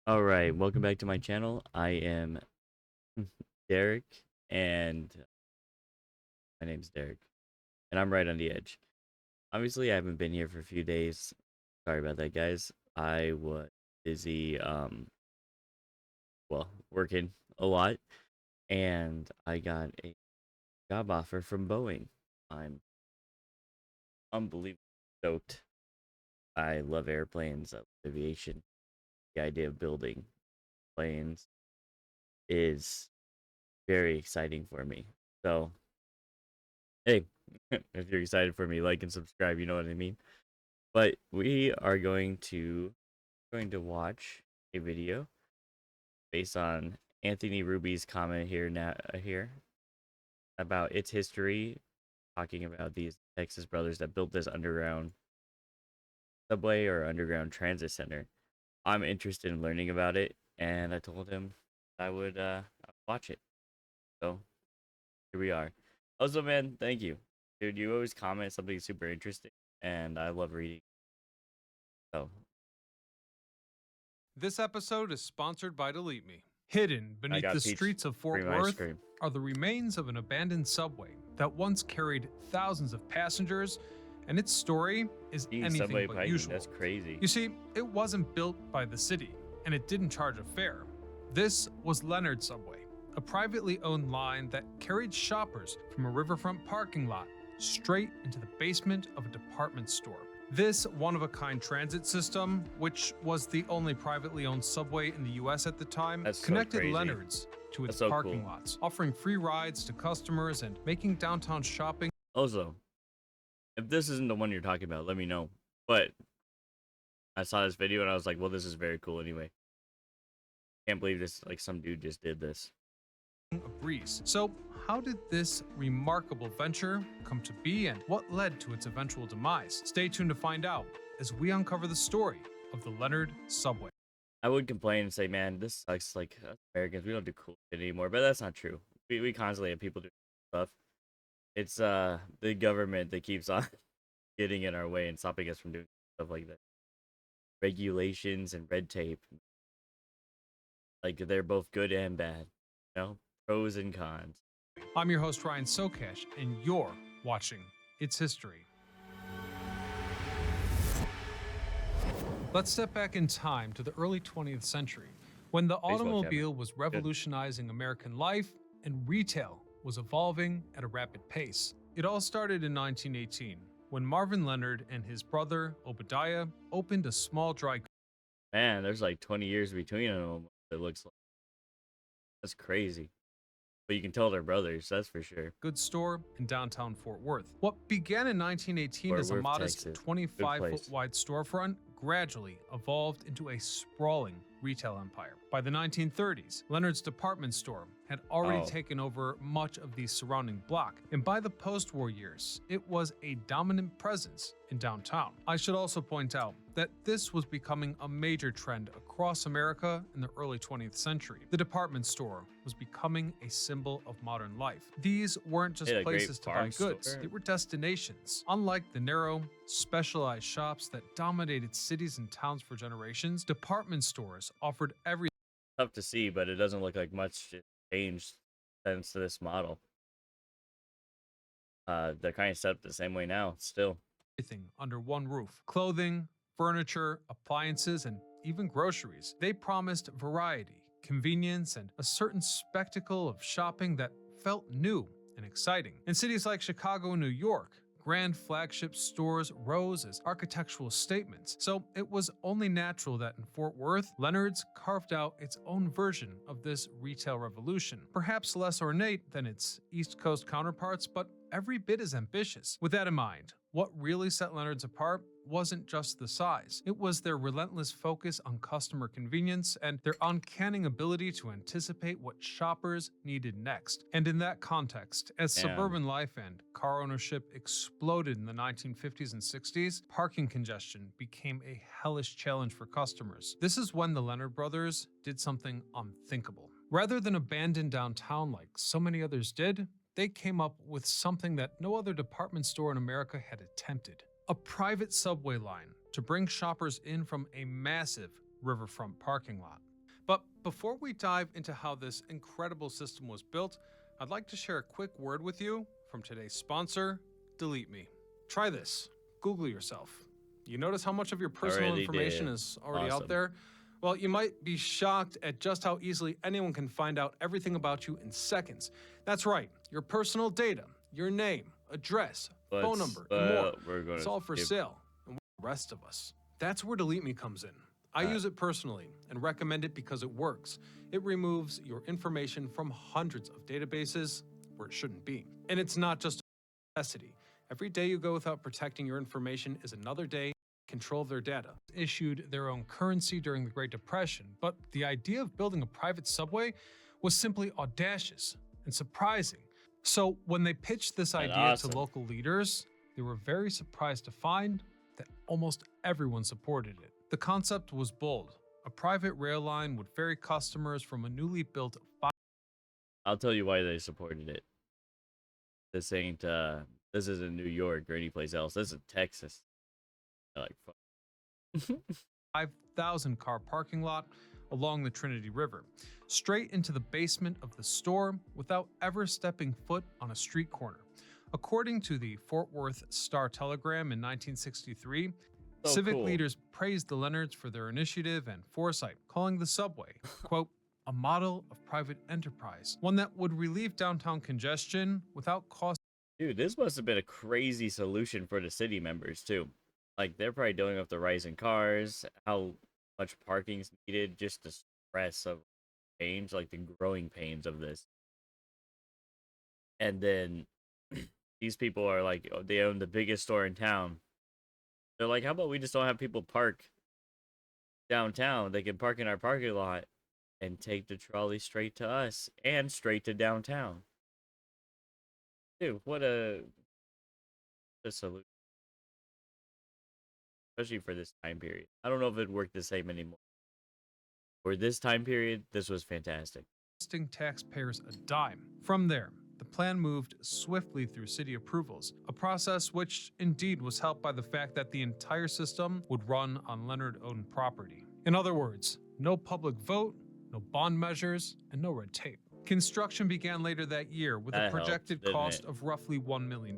All right, welcome back to my channel. I am Derek, and my name's Derek, and I'm right on the edge. Obviously, I haven't been here for a few days. Sorry about that, guys. I was busy, working a lot, and I got a job offer from Boeing. I'm unbelievably stoked. I love airplanes, I love aviation. The idea of building planes is very exciting for me. So, hey, if you're excited for me, like and subscribe, you know what I mean. But we are going to watch a video based on Anthony Ruby's comment here about its history, talking about these Texas brothers that built this underground subway or underground transit center. I'm interested in learning about it, and I told him I would watch it. So here we are. Also, man, thank you, dude. You always comment something super interesting, and I love reading. So This episode is sponsored by Delete Me. Hidden I beneath the got peach streets of Fort cream ice Worth cream. are the remains of an abandoned subway that once carried thousands of passengers, and its story is Geez, anything subway but piping, usual. that's crazy. You see, it wasn't built by the city, and it didn't charge a fare. This was Leonard Subway, a privately owned line that carried shoppers from a riverfront parking lot straight into the basement of a department store. This one-of-a-kind transit system, which was the only privately owned subway in the US at the time, That's so connected crazy. Leonard's to its That's so parking cool. lots, offering free rides to customers and making downtown shopping. Also, if this isn't the one you're talking about, let me know. But I saw this video and I was like, well, this is very cool anyway. Can't believe this, like, some dude just did this. A breeze. So, how did this remarkable venture come to be, and what led to its eventual demise? Stay tuned to find out as we uncover the story of the Leonard Subway. I would complain and say, man, this sucks. Like, us Americans, we don't do cool shit anymore. But that's not true. We constantly have people do stuff. It's the government that keeps on getting in our way and stopping us from doing stuff like that. Regulations and red tape. Like, they're both good and bad. You know? Pros and cons. I'm your host, Ryan Sokesh, and you're watching It's History. Let's step back in time to the early 20th century, when the automobile was revolutionizing American life and retail was evolving at a rapid pace. It all started in 1918, when Marvin Leonard and his brother, Obadiah, opened a small dry Man, there's like 20 years between them, it looks like. That's crazy. But you can tell they're brothers, that's for sure. goods store in downtown Fort Worth. What began in 1918 Fort as a Worth, modest Texas. 25-foot wide storefront gradually evolved into a sprawling retail empire. By the 1930s, Leonard's department store had already taken over much of the surrounding block, and by the post-war years, it was a dominant presence in downtown. I should also point out that this was becoming a major trend across America in the early 20th century. The department store was becoming a symbol of modern life. These weren't just places to buy goods, they were destinations. Unlike the narrow, specialized shops that dominated cities and towns for generations, department stores offered everything. Tough to see, but it doesn't look like much changed since this model. They're kind of set up the same way now, still. Everything under one roof: clothing, furniture, appliances, and even groceries. They promised variety, convenience, and a certain spectacle of shopping that felt new and exciting. In cities like Chicago and New York, grand flagship stores rose as architectural statements, so it was only natural that in Fort Worth, Leonard's carved out its own version of this retail revolution. Perhaps less ornate than its East Coast counterparts, but every bit as ambitious. With that in mind, what really set Leonard's apart wasn't just the size. It was their relentless focus on customer convenience and their uncanny ability to anticipate what shoppers needed next. And in that context, as suburban life and car ownership exploded in the 1950s and 60s, parking congestion became a hellish challenge for customers. This is when the Leonard brothers did something unthinkable. Rather than abandon downtown like so many others did, they came up with something that no other department store in America had attempted: a private subway line to bring shoppers in from a massive riverfront parking lot. But before we dive into how this incredible system was built, I'd like to share a quick word with you from today's sponsor, Delete Me. Try this. Google yourself. You notice how much of your personal Already information did. is already out Awesome. there? Well, you might be shocked at just how easily anyone can find out everything about you in seconds. That's right, your personal data, your name, address, phone number, and more. We're It's gonna all for skip. sale. And the rest of us. That's where Delete Me comes in. I Uh, use it personally and recommend it because it works. It removes your information from hundreds of databases where it shouldn't be. And it's not just a necessity. Every day you go without protecting your information is another day control of their data. Issued their own currency during the Great Depression, but the idea of building a private subway was simply audacious and surprising. So when they pitched this and idea to awesome. local leaders, they were very surprised to find that almost everyone supported it. The concept was bold. A private rail line would ferry customers from a newly built I'll tell you why they supported it. This ain't this isn't New York or any place else. This is Texas. They're like, fuck. 5,000 car parking lot along the Trinity River, straight into the basement of the store without ever stepping foot on a street corner. According to the Fort Worth Star Telegram in 1963, So civic cool. leaders praised the Leonards for their initiative and foresight, calling the subway, quote, a model of private enterprise, one that would relieve downtown congestion without cost. Dude, this must have been a crazy solution for the city members too. Like they're probably dealing with the rising cars, how much parking's needed, just the stress of change, like the growing pains of this. And then these people are like, oh, they own the biggest store in town. They're like, how about we just don't have people park downtown? They can park in our parking lot and take the trolley straight to us and straight to downtown. Dude, what a solution, especially for this time period. I don't know if it worked the same anymore. For this time period, this was fantastic. Costing taxpayers a dime. From there, the plan moved swiftly through city approvals, a process which indeed was helped by the fact that the entire system would run on Leonard-owned property. In other words, no public vote, no bond measures, and no red tape. Construction began later that year with a That helped, projected didn't cost it? of roughly $1 million.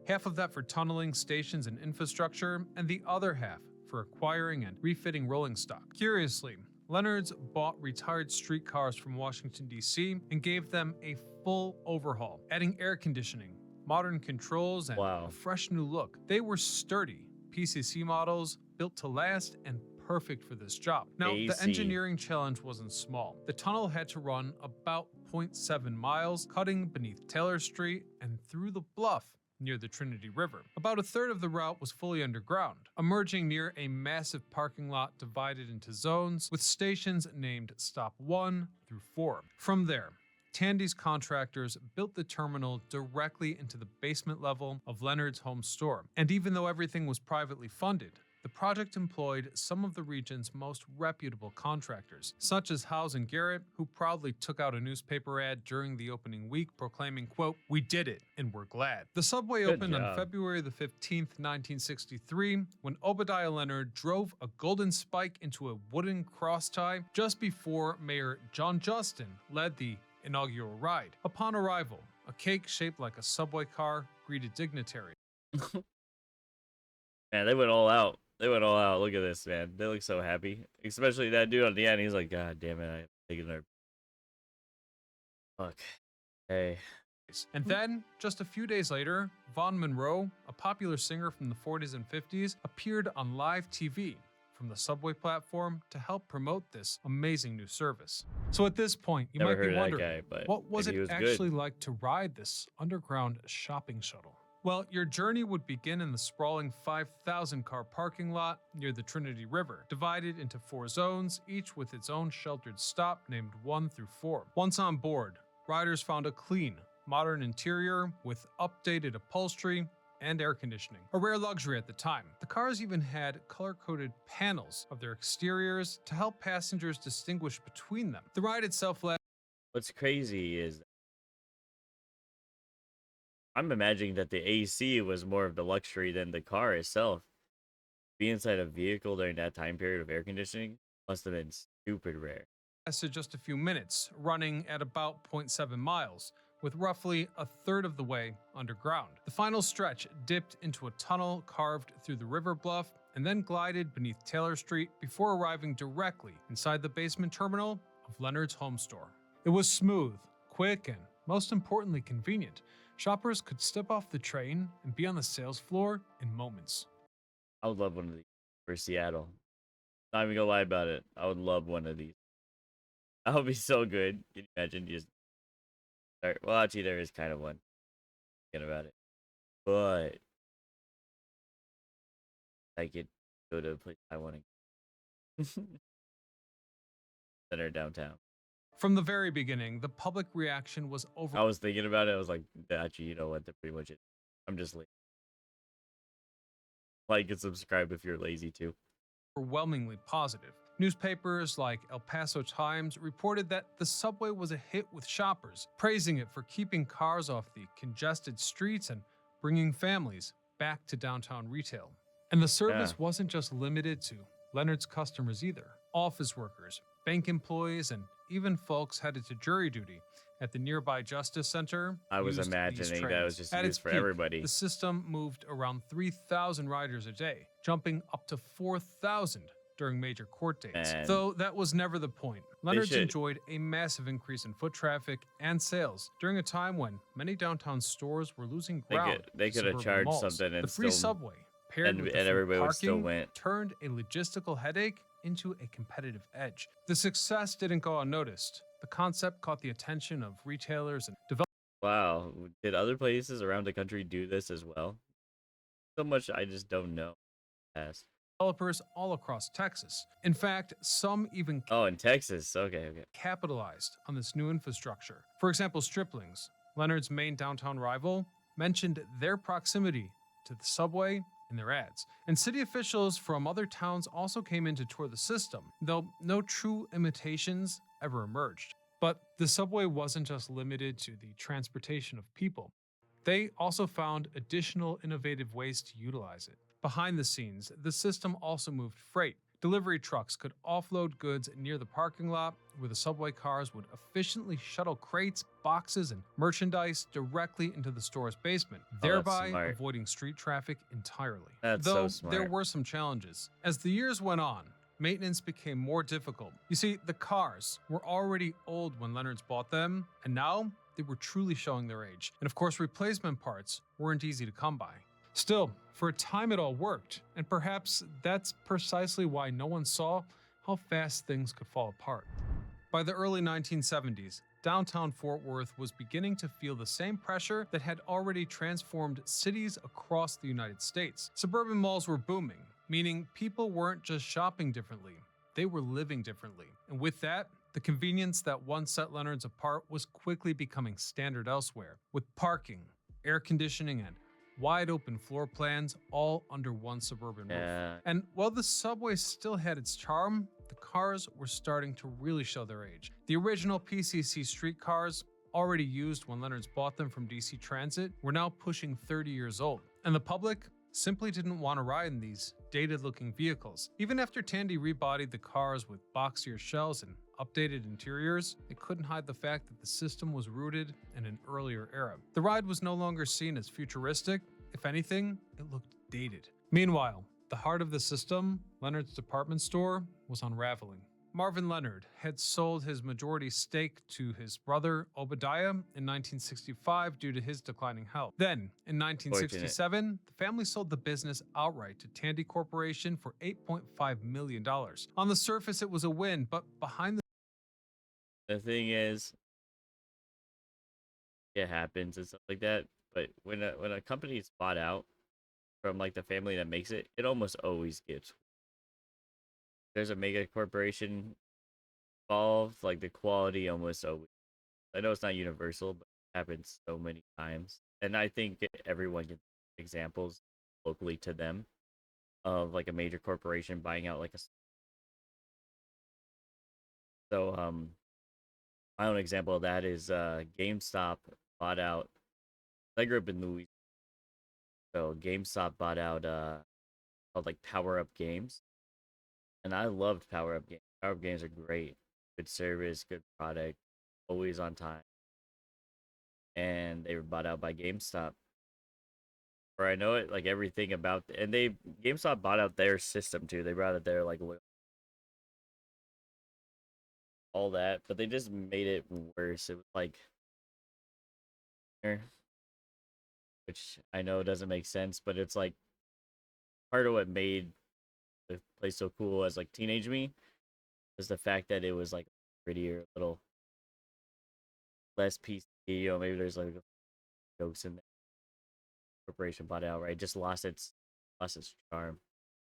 Half of that for tunneling, stations, and infrastructure, and the other half for acquiring and refitting rolling stock. Curiously, Leonard's bought retired streetcars from Washington, D.C. and gave them a full overhaul, adding air conditioning, modern controls, and Wow. a fresh new look. They were sturdy PCC models built to last and perfect for this job. Now, the AC. engineering challenge wasn't small. The tunnel had to run about 0.7 miles, cutting beneath Taylor Street and through the bluff near the Trinity River. About a third of the route was fully underground, emerging near a massive parking lot divided into zones with stations named Stop 1 through 4. From there, Tandy's contractors built the terminal directly into the basement level of Leonard's home store. And even though everything was privately funded, the project employed some of the region's most reputable contractors, such as Howes and Garrett, who proudly took out a newspaper ad during the opening week proclaiming, quote, "We did it, and we're glad." The subway Good opened on job. February the 15th, 1963, when Obadiah Leonard drove a golden spike into a wooden crosstie just before Mayor John Justin led the inaugural ride. Upon arrival, a cake shaped like a subway car greeted dignitaries. Man, they went all out. They went all out. Look at this, man. They look so happy. Especially that dude on the end. He's like, God damn it, I'm taking their fuck. Hey. And then, just a few days later, Vaughn Monroe, a popular singer from the 40s and 50s, appeared on live TV from the subway platform to help promote this amazing new service. So at this point, you Never might be heard of that wondering, guy, but what was maybe it he was actually good. like to ride this underground shopping shuttle? Well, your journey would begin in the sprawling 5,000 car parking lot near the Trinity River, divided into 4 zones, each with its own sheltered stop named 1 through 4. Once on board, riders found a clean, modern interior with updated upholstery and air conditioning, a rare luxury at the time. The cars even had color-coded panels of their exteriors to help passengers distinguish between them. The ride itself lasted. What's crazy is I'm imagining that the AC was more of the luxury than the car itself. Be inside a vehicle during that time period of air conditioning must have been stupid rare. lasted just a few minutes, running at about zero point 0.7 miles, with roughly a third of the way underground. The final stretch dipped into a tunnel carved through the river bluff and then glided beneath Taylor Street before arriving directly inside the basement terminal of Leonard's home store. It was smooth, quick, and most importantly convenient. Shoppers could step off the train and be on the sales floor in moments. I would love one of these for Seattle. Not even gonna lie about it. I would love one of these. That would be so good. Can you imagine just start? Well, actually, there is kind of one. Thinking about it, but I could go to a place I want to center downtown. From the very beginning, the public reaction was I was thinking about it. I was like, actually, you know what? That's pretty much it. I'm just like and subscribe if you're lazy too. overwhelmingly positive. Newspapers like El Paso Times reported that the subway was a hit with shoppers, praising it for keeping cars off the congested streets and bringing families back to downtown retail. And the service Yeah. wasn't just limited to Leonard's customers either. Office workers, bank employees, and even folks headed to jury duty at the nearby Justice Center. I was used these imagining that trains. was just At used its for peak, everybody. the system moved around 3,000 riders a day, jumping up to 4,000 during major court dates. Man. Though that was never the point. Leonard's should- enjoyed a massive increase in foot traffic and sales during a time when many downtown stores were losing ground. They to could have suburban charged malls. something and the free still subway paired and with the and free everybody would still parking went. turned a logistical headache into a competitive edge. The success didn't go unnoticed. The concept caught the attention of retailers and Wow, did other places around the country do this as well? So much I just don't know. Yes. developers all across Texas. In fact, some even Oh, in Texas. Okay. capitalized on this new infrastructure. For example, Stripling's, Leonard's main downtown rival, mentioned their proximity to the subway in their ads. And city officials from other towns also came in to tour the system, though no true imitations ever emerged. But the subway wasn't just limited to the transportation of people. They also found additional innovative ways to utilize it. Behind the scenes, the system also moved freight. Delivery trucks could offload goods near the parking lot, where the subway cars would efficiently shuttle crates, boxes, and merchandise directly into the store's basement, thereby smart. avoiding street traffic entirely. That's Though so there smart. were some challenges. As the years went on, maintenance became more difficult. You see, the cars were already old when Leonard's bought them, and now they were truly showing their age. And of course, replacement parts weren't easy to come by. Still, for a time it all worked, and perhaps that's precisely why no one saw how fast things could fall apart. By the early 1970s, downtown Fort Worth was beginning to feel the same pressure that had already transformed cities across the United States. Suburban malls were booming, meaning people weren't just shopping differently, they were living differently. And with that, the convenience that once set Leonard's apart was quickly becoming standard elsewhere, with parking, air conditioning, and wide open floor plans all under one suburban roof. Yeah. And while the subway still had its charm, the cars were starting to really show their age. The original PCC streetcars, already used when Leonard's bought them from DC Transit, were now pushing 30 years old. And the public simply didn't want to ride in these dated-looking vehicles. Even after Tandy rebodied the cars with boxier shells and updated interiors, it couldn't hide the fact that the system was rooted in an earlier era. The ride was no longer seen as futuristic. If anything, it looked dated. Meanwhile, the heart of the system, Leonard's department store, was unraveling. Marvin Leonard had sold his majority stake to his brother Obadiah in 1965 due to his declining health. Then, in 1967, the family sold the business outright to Tandy Corporation for $8.5 million. On the surface, it was a win, but behind The thing is, it happens and stuff like that. But when a company is bought out from like the family that makes it, it almost always gets. There's a mega corporation involved, like the quality almost always. I know it's not universal, but it happens so many times. And I think everyone can examples locally to them of like a major corporation buying out like a. So my own example of that is GameStop bought out. I grew up in Louisiana, so GameStop bought out called like Power Up Games, and I loved Power Up Games. Power Up Games are great. good service, good product, always on time, and they were bought out by GameStop. Or I know it like everything about, and they GameStop bought out their system too. They brought out their like all that, but they just made it worse. It was like, which I know doesn't make sense, but it's like part of what made the place so cool as like teenage me was the fact that it was like prettier, a little less PC. You know, maybe there's like jokes in there. Corporation bought it outright. Just lost its charm.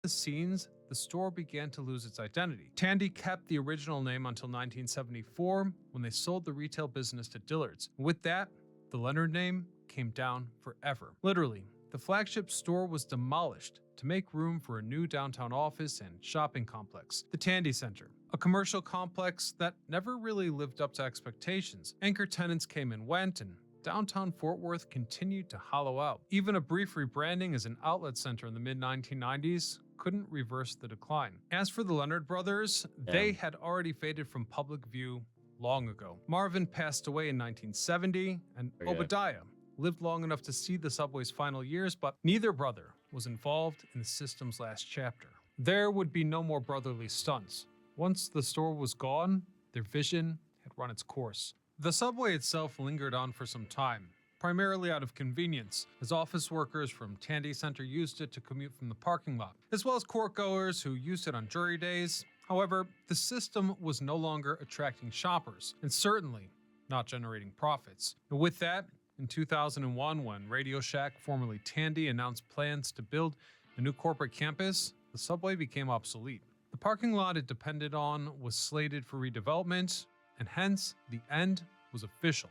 The scenes, the store began to lose its identity. Tandy kept the original name until 1974 when they sold the retail business to Dillard's. With that, the Leonard name came down forever. Literally, the flagship store was demolished to make room for a new downtown office and shopping complex, the Tandy Center, a commercial complex that never really lived up to expectations. Anchor tenants came and went, and downtown Fort Worth continued to hollow out. Even a brief rebranding as an outlet center in the mid-1990s couldn't reverse the decline. As for the Leonard brothers, they had already faded from public view long ago. Marvin passed away in 1970, and Obadiah lived long enough to see the subway's final years, but neither brother was involved in the system's last chapter. There would be no more brotherly stunts. Once the store was gone, their vision had run its course. The subway itself lingered on for some time, primarily out of convenience, as office workers from Tandy Center used it to commute from the parking lot, as well as courtgoers who used it on jury days. However, the system was no longer attracting shoppers, and certainly not generating profits. And with that, in 2001, when Radio Shack, formerly Tandy, announced plans to build a new corporate campus, the subway became obsolete. The parking lot it depended on was slated for redevelopment, and hence the end was official.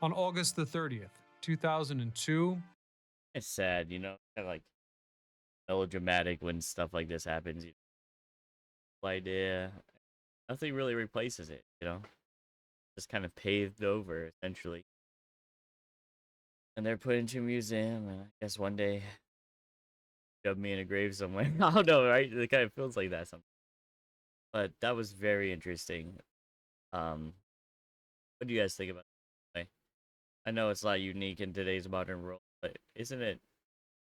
On August the 30th, 2002, It's sad, you know, kind of like melodramatic when stuff like this happens. Idea, nothing really replaces it, you know, just kind of paved over essentially. And they're put into a museum, and I guess one day shove me in a grave somewhere. I don't know, right? It kind of feels like that sometimes. But that was very interesting. What do you guys think about it? I know it's not unique in today's modern world, but isn't it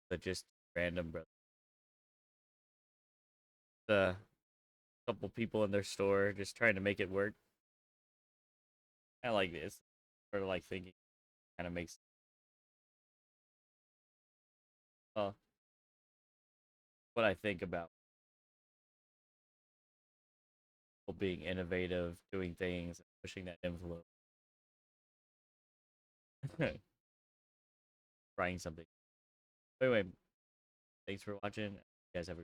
that just random, bro? The couple people in their store just trying to make it work. I like this. Sort of like thinking kind of makes what I think about people being innovative, doing things, and pushing that envelope, trying something. Anyway, thanks for watching. You guys have a